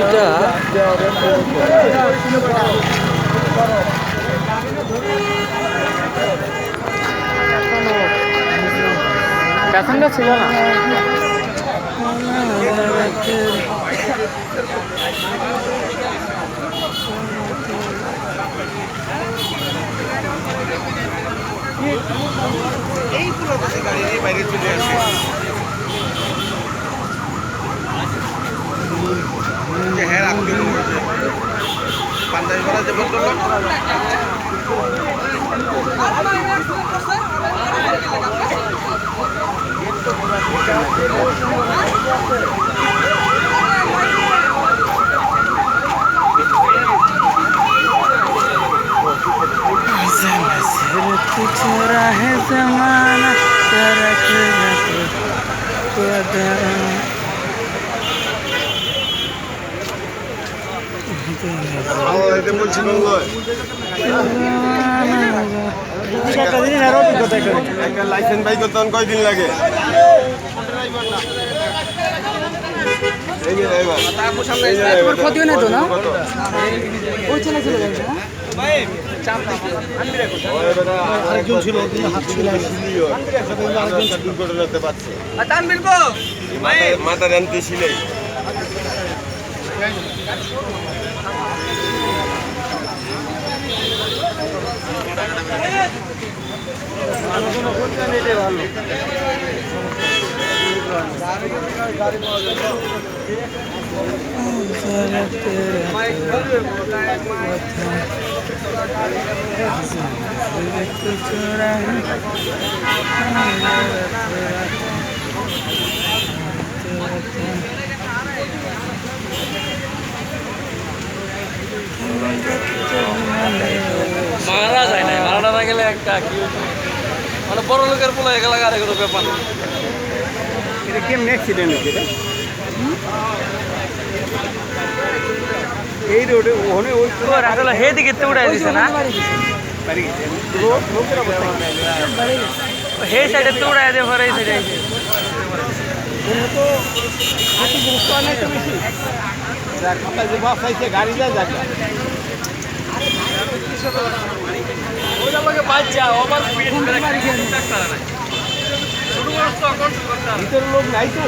এটা প্যাসেঞ্জার ছিল না। এইগুলো গাড়ি বাইরে চলে আসে হ্যাঁ রাখতে পাঞ্জাবি করা যে ভদ্রলোক छोरा है जमाना तरक লাইসেন্স বাইক করতে কয়দিন লাগে ক্ষতিও না তো না ওই ছেলে ছিল আরেকজন ছিল দুর্ঘটনাতে পারছে মাথা জানতে ছিলেই মারা যায় না, মারা না গেলে একটা কি মানে বড় লোকের পোলা এগুলো আর এগুলো ব্যাপার না। এটা কেমন অ্যাক্সিডেন্ট হয়েছে এটা? এই রোডে ওখানে ওই আসলে হে দিকে তো উড়াই দিছে না, হে সাইডে তো উড়াই দিয়ে পরে এই সাইডে তো হাতি গুরুত্ব অনেক বেশি যে বাস আইছে গাড়ি যায় যাক ভিতরে লোক নাই তো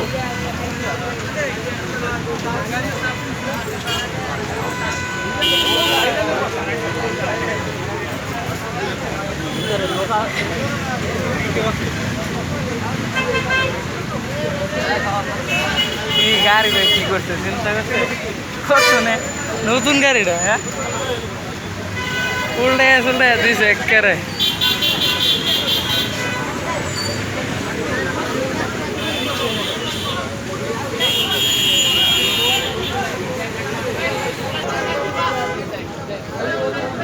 কি গাড়িটা কি করছে চিন্তা করছে করছো না নতুন গাড়িটা, হ্যাঁ উল্টায় দিছে একেবারে।